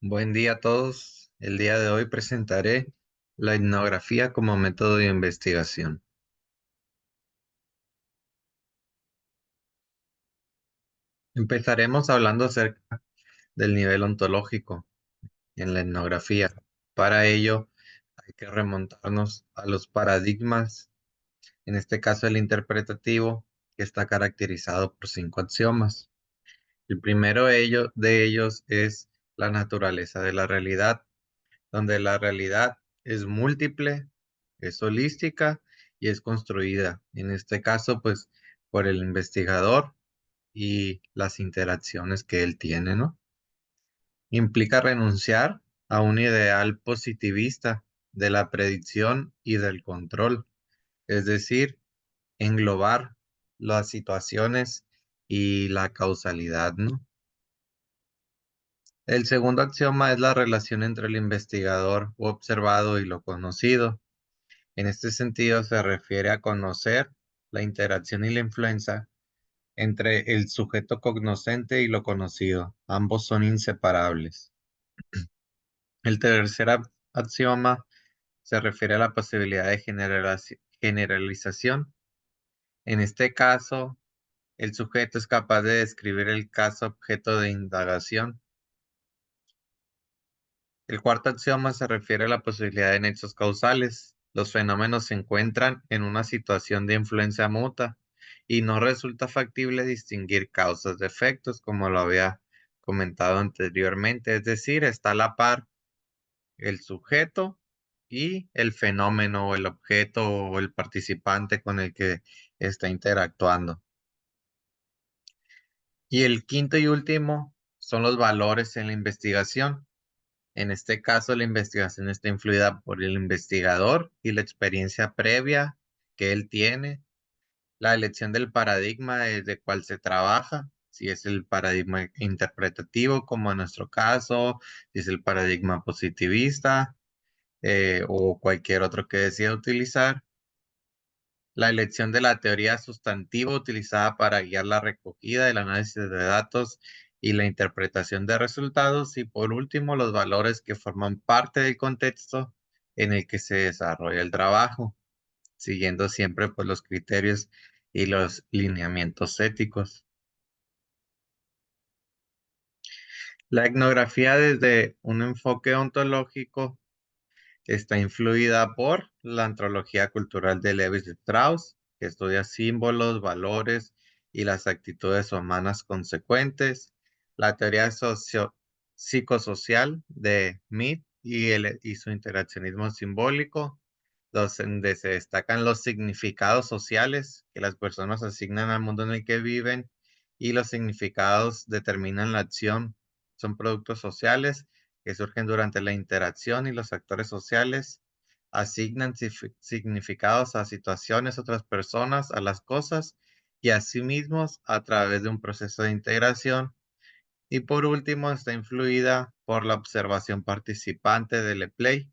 Buen día a todos. El día de hoy presentaré la etnografía como método de investigación. Empezaremos hablando acerca del nivel ontológico en la etnografía. Para ello hay que remontarnos a los paradigmas, en este caso el interpretativo, que está caracterizado por 5 axiomas. El primero de ellos es la naturaleza de la realidad, donde la realidad es múltiple, es holística y es construida, en este caso, pues, por el investigador y las interacciones que él tiene, ¿no? Implica renunciar a un ideal positivista de la predicción y del control, es decir, englobar las situaciones y la causalidad, ¿no? El segundo axioma es la relación entre el investigador o observado y lo conocido. En este sentido, se refiere a conocer la interacción y la influencia entre el sujeto cognoscente y lo conocido. Ambos son inseparables. El tercer axioma se refiere a la posibilidad de generalización. En este caso, el sujeto es capaz de describir el caso objeto de indagación. El cuarto axioma se refiere a la posibilidad de nexos causales. Los fenómenos se encuentran en una situación de influencia mutua y no resulta factible distinguir causas de efectos, como lo había comentado anteriormente. Es decir, está a la par el sujeto y el fenómeno o el objeto o el participante con el que está interactuando. Y el quinto y último son los valores en la investigación. En este caso, la investigación está influida por el investigador y la experiencia previa que él tiene, la elección del paradigma desde cual se trabaja, si es el paradigma interpretativo, como en nuestro caso, si es el paradigma positivista o cualquier otro que decida utilizar, la elección de la teoría sustantiva utilizada para guiar la recogida, el análisis de datos y la interpretación de resultados. Y por último, los valores que forman parte del contexto en el que se desarrolla el trabajo, siguiendo siempre pues, los criterios y los lineamientos éticos. La etnografía desde un enfoque ontológico está influida por la antropología cultural de Levi Strauss, que estudia símbolos, valores y las actitudes humanas consecuentes. La teoría psicosocial de Mead y su interaccionismo simbólico, donde se destacan los significados sociales que las personas asignan al mundo en el que viven y los significados determinan la acción. Son productos sociales que surgen durante la interacción y los actores sociales asignan significados a situaciones, otras personas, a las cosas y a sí mismos a través de un proceso de integración. Y por último, está influida por la observación participante del play.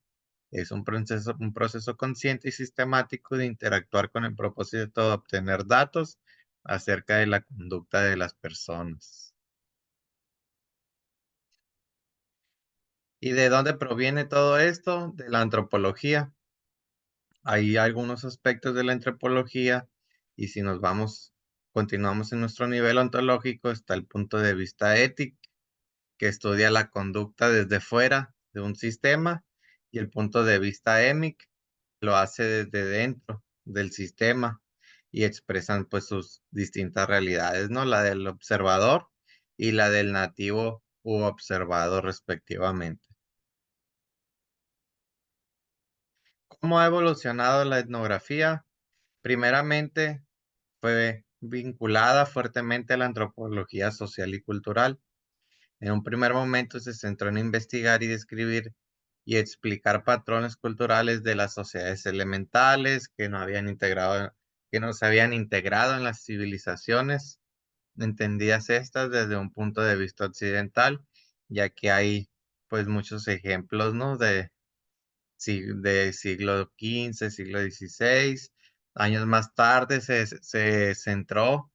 Es un proceso consciente y sistemático de interactuar con el propósito de obtener datos acerca de la conducta de las personas. ¿Y de dónde proviene todo esto? De la antropología. Hay algunos aspectos de la antropología y si continuamos en nuestro nivel ontológico, está el punto de vista ético, que estudia la conducta desde fuera de un sistema, y el punto de vista émic lo hace desde dentro del sistema y expresan pues sus distintas realidades, ¿no? La del observador y la del nativo u observado respectivamente. ¿Cómo ha evolucionado la etnografía? Primeramente, fue vinculada fuertemente a la antropología social y cultural. En un primer momento se centró en investigar y describir y explicar patrones culturales de las sociedades elementales que no se habían integrado en las civilizaciones, entendidas estas desde un punto de vista occidental, ya que hay pues muchos ejemplos, ¿no? De siglo XV, siglo XVI. Años más tarde se centró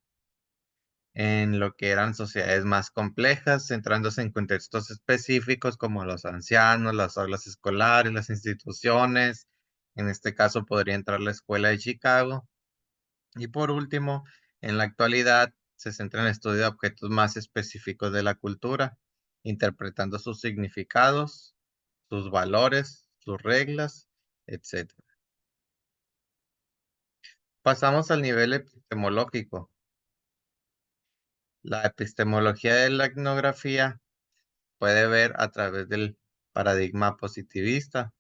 en lo que eran sociedades más complejas, centrándose en contextos específicos como los ancianos, las aulas escolares, las instituciones. En este caso podría entrar la Escuela de Chicago. Y por último, en la actualidad se centra en el estudio de objetos más específicos de la cultura, interpretando sus significados, sus valores, sus reglas, etcétera. Pasamos al nivel epistemológico. La epistemología de la etnografía puede ver a través del paradigma positivista.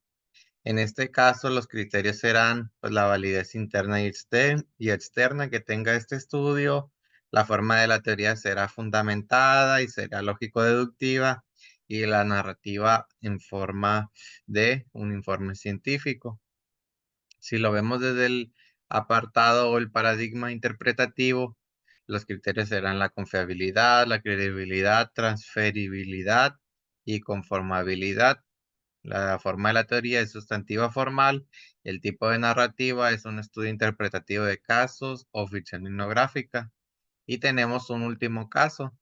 En este caso, los criterios serán pues, la validez interna y externa que tenga este estudio, la forma de la teoría será fundamentada y será lógico-deductiva, y la narrativa en forma de un informe científico. Si lo vemos desde el apartado o el paradigma interpretativo, los criterios serán la confiabilidad, la credibilidad, transferibilidad y conformabilidad. La forma de la teoría es sustantiva formal. El tipo de narrativa es un estudio interpretativo de casos o ficción etnográfica. Y tenemos un último caso,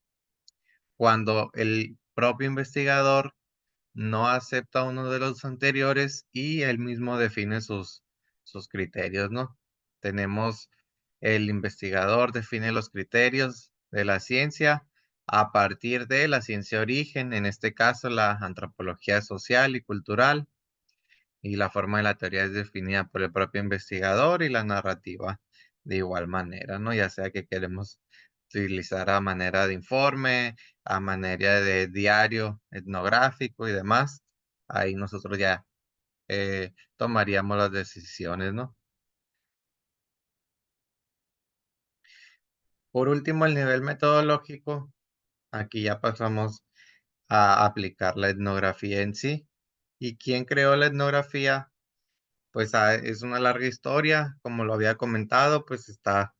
cuando el propio investigador no acepta uno de los anteriores y él mismo define sus criterios, ¿no? Tenemos el investigador define los criterios de la ciencia a partir de la ciencia origen, en este caso la antropología social y cultural, y la forma de la teoría es definida por el propio investigador y la narrativa de igual manera, ¿no? Ya sea que queremos utilizar a manera de informe, a manera de diario etnográfico y demás, ahí nosotros ya tomaríamos las decisiones, ¿no? Por último, el nivel metodológico, aquí ya pasamos a aplicar la etnografía en sí. ¿Y quién creó la etnografía? Pues es una larga historia, como lo había comentado, pues está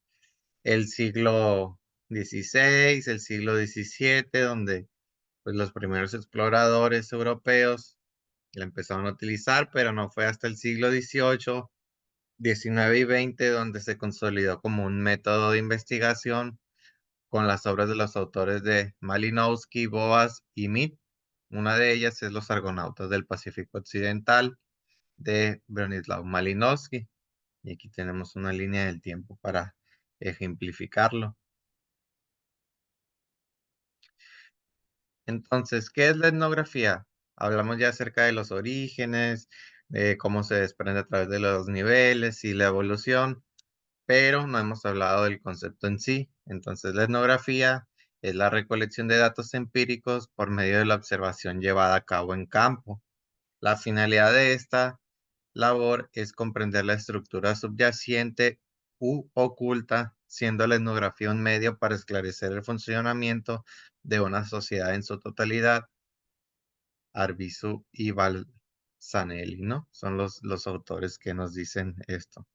el siglo XVI, el siglo XVII, donde pues los primeros exploradores europeos la empezaron a utilizar, pero no fue hasta el siglo XVIII, XIX y XX donde se consolidó como un método de investigación con las obras de los autores de Malinowski, Boas y Mead. Una de ellas es Los Argonautas del Pacífico Occidental de Bronislaw Malinowski. Y aquí tenemos una línea del tiempo para ejemplificarlo. Entonces, ¿qué es la etnografía? Hablamos ya acerca de los orígenes, de cómo se desprende a través de los niveles y la evolución, pero no hemos hablado del concepto en sí. Entonces, la etnografía es la recolección de datos empíricos por medio de la observación llevada a cabo en campo. La finalidad de esta labor es comprender la estructura subyacente u oculta, siendo la etnografía un medio para esclarecer el funcionamiento de una sociedad en su totalidad. Arbizu y Balzanelli, ¿no? Son los autores que nos dicen esto.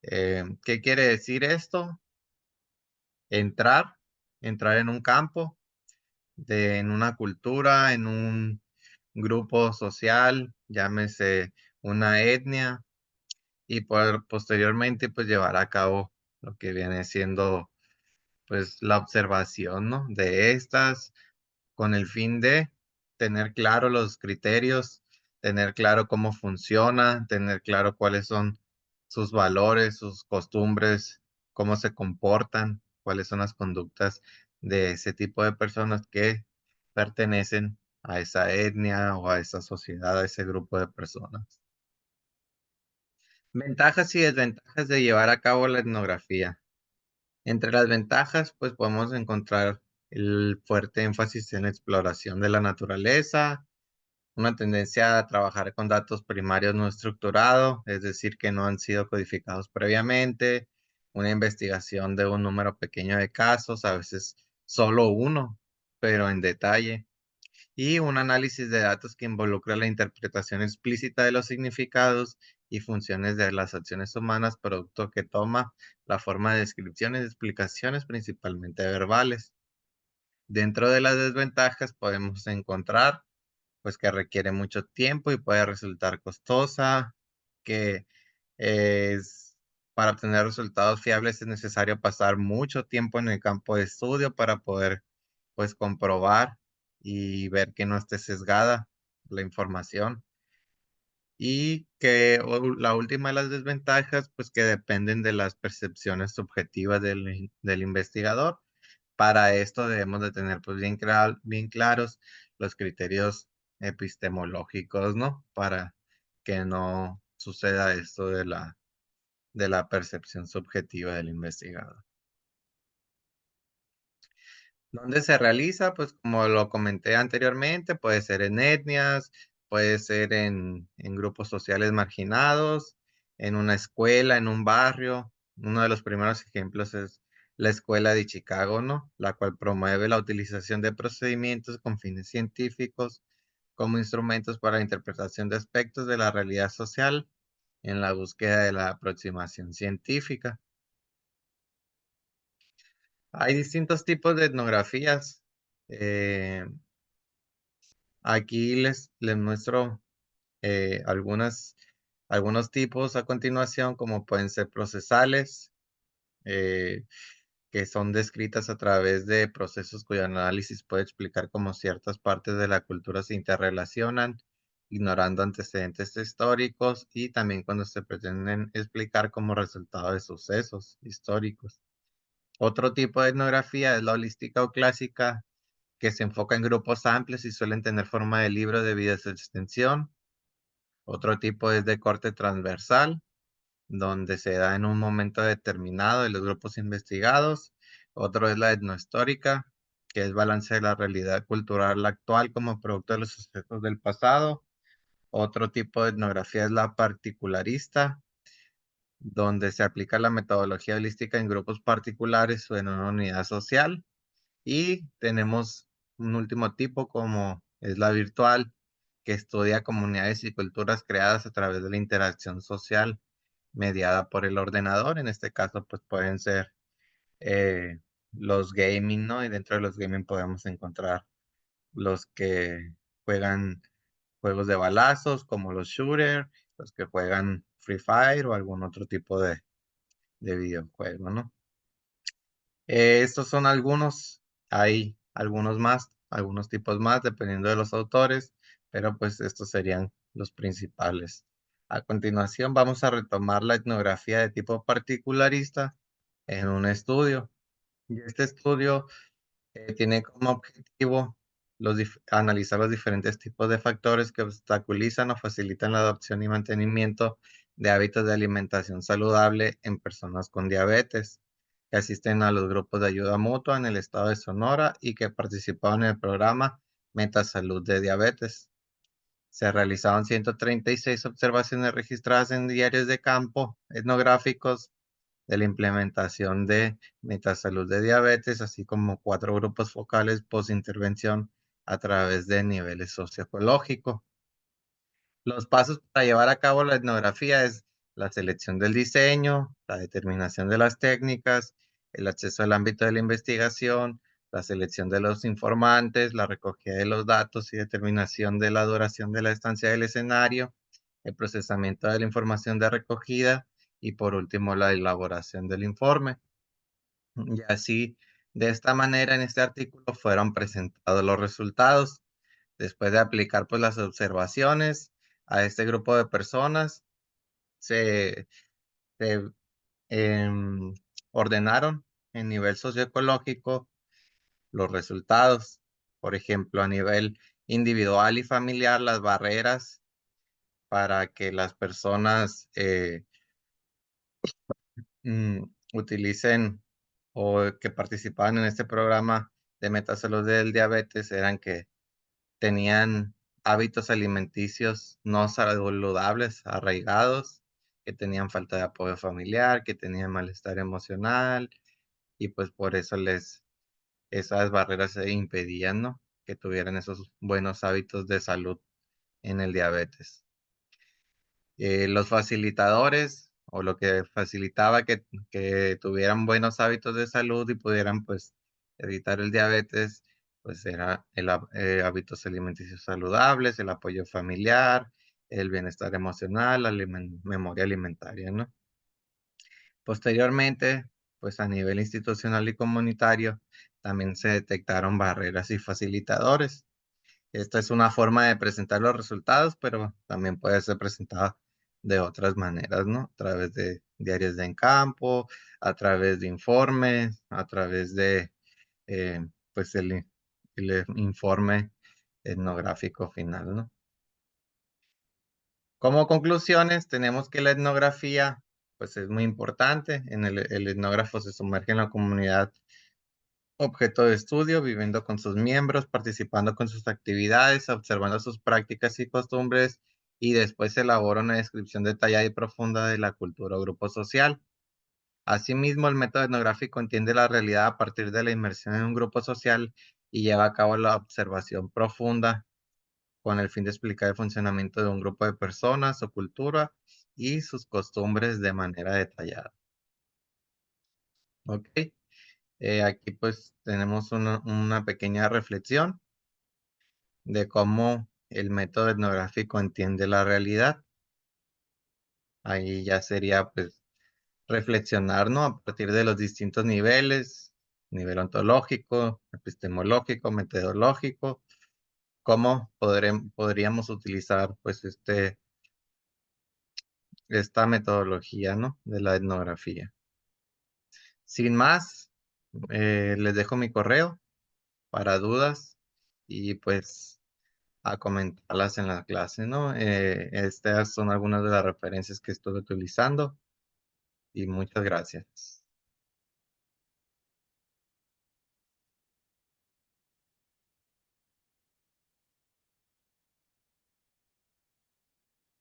¿Qué quiere decir esto? Entrar, entrar en un campo, en una cultura, en un grupo social, llámese una etnia, y posteriormente pues llevar a cabo lo que viene siendo pues la observación, ¿no? De estas con el fin de tener claro los criterios, tener claro cómo funciona, tener claro cuáles son sus valores, sus costumbres, cómo se comportan, cuáles son las conductas de ese tipo de personas que pertenecen a esa etnia o a esa sociedad, a ese grupo de personas. Ventajas y desventajas de llevar a cabo la etnografía. Entre las ventajas, pues podemos encontrar el fuerte énfasis en la exploración de la naturaleza, una tendencia a trabajar con datos primarios no estructurados, es decir, que no han sido codificados previamente, una investigación de un número pequeño de casos, a veces solo uno, pero en detalle, y un análisis de datos que involucra la interpretación explícita de los significados y funciones de las acciones humanas, producto que toma la forma de descripciones y explicaciones principalmente verbales. Dentro de las desventajas podemos encontrar pues que requiere mucho tiempo y puede resultar costosa, que es Para obtener resultados fiables es necesario pasar mucho tiempo en el campo de estudio para poder, pues, comprobar y ver que no esté sesgada la información. Y que la última de las desventajas, pues, que dependen de las percepciones subjetivas del investigador. Para esto debemos de tener, pues, bien claros los criterios epistemológicos, ¿no? Para que no suceda esto de la percepción subjetiva del investigador. ¿Dónde se realiza? Pues, como lo comenté anteriormente, puede ser en etnias, puede ser en grupos sociales marginados, en una escuela, en un barrio. Uno de los primeros ejemplos es la escuela de Chicago, ¿no? La cual promueve la utilización de procedimientos con fines científicos como instrumentos para la interpretación de aspectos de la realidad social en la búsqueda de la aproximación científica. Hay distintos tipos de etnografías. eh, Aquí les muestro algunos tipos a continuación, como pueden ser procesales, eh, que son descritas a través de procesos cuyo análisis puede explicar cómo ciertas partes de la cultura se interrelacionan, ignorando antecedentes históricos y también cuando se pretenden explicar como resultado de sucesos históricos. Otro tipo de etnografía es la holística o clásica, que se enfoca en grupos amplios y suelen tener forma de libro debido a su extensión. Otro tipo es de corte transversal, donde se da en un momento determinado de los grupos investigados. Otro es la etnohistórica, que es balance de la realidad cultural actual como producto de los sucesos del pasado. Otro tipo de etnografía es la particularista, donde se aplica la metodología holística en grupos particulares o en una unidad social. Y tenemos un último tipo como es la virtual, que estudia comunidades y culturas creadas a través de la interacción social mediada por el ordenador. En este caso, pues pueden ser eh, los gaming, ¿no? Y dentro de los gaming podemos encontrar los que juegan juegos de balazos, como los shooters, los que juegan Free Fire o algún otro tipo de videojuego, ¿no? Estos son algunos, hay algunos más, algunos tipos más, dependiendo de los autores, pero pues estos serían los principales. A continuación vamos a retomar la etnografía de tipo particularista en un estudio. Y este estudio tiene como objetivo analizar los diferentes tipos de factores que obstaculizan o facilitan la adopción y mantenimiento de hábitos de alimentación saludable en personas con diabetes, que asisten a los grupos de ayuda mutua en el estado de Sonora y que participaron en el programa Metasalud de Diabetes. Se realizaron 136 observaciones registradas en diarios de campo etnográficos de la implementación de Metasalud de Diabetes, así como 4 grupos focales post-intervención a través de niveles socioecológicos. Los pasos para llevar a cabo la etnografía es la selección del diseño, la determinación de las técnicas, el acceso al ámbito de la investigación, la selección de los informantes, la recogida de los datos y determinación de la duración de la estancia del escenario, el procesamiento de la información de recogida y por último la elaboración del informe. Y así, de esta manera, en este artículo fueron presentados los resultados. Después de aplicar pues las observaciones a este grupo de personas, se, se, em, ordenaron en nivel socioecológico los resultados. Por ejemplo, a nivel individual y familiar, las barreras para que las personas utilicen o que participaban en este programa de Metasalud del Diabetes eran que tenían hábitos alimenticios no saludables, arraigados, que tenían falta de apoyo familiar, que tenían malestar emocional y pues por eso esas barreras se impedían, ¿no? Que tuvieran esos buenos hábitos de salud en el diabetes. Los facilitadores o lo que facilitaba que tuvieran buenos hábitos de salud y pudieran pues evitar el diabetes, pues era hábitos alimenticios saludables, el apoyo familiar, el bienestar emocional, la memoria alimentaria, ¿no? Posteriormente, pues a nivel institucional y comunitario, también se detectaron barreras y facilitadores. Esta es una forma de presentar los resultados, pero también puede ser presentada de otras maneras, ¿no? A través de diarios de en campo, a través de informes, a través de, pues, el informe etnográfico final, ¿no? Como conclusiones, tenemos que la etnografía, pues, es muy importante. El etnógrafo se sumerge en la comunidad objeto de estudio, viviendo con sus miembros, participando con sus actividades, observando sus prácticas y costumbres, y después elabora una descripción detallada y profunda de la cultura o grupo social. Asimismo, el método etnográfico entiende la realidad a partir de la inmersión en un grupo social y lleva a cabo la observación profunda con el fin de explicar el funcionamiento de un grupo de personas o cultura y sus costumbres de manera detallada. ¿Ok? Aquí pues tenemos una pequeña reflexión de cómo el método etnográfico entiende la realidad. Ahí ya sería pues reflexionar, ¿no? A partir de los distintos niveles, nivel ontológico, epistemológico, metodológico, cómo podríamos utilizar pues esta metodología, ¿no? De la etnografía. Sin más, les dejo mi correo para dudas y pues a comentarlas en la clase, ¿no? Estas son algunas de las referencias que estuve utilizando y muchas gracias.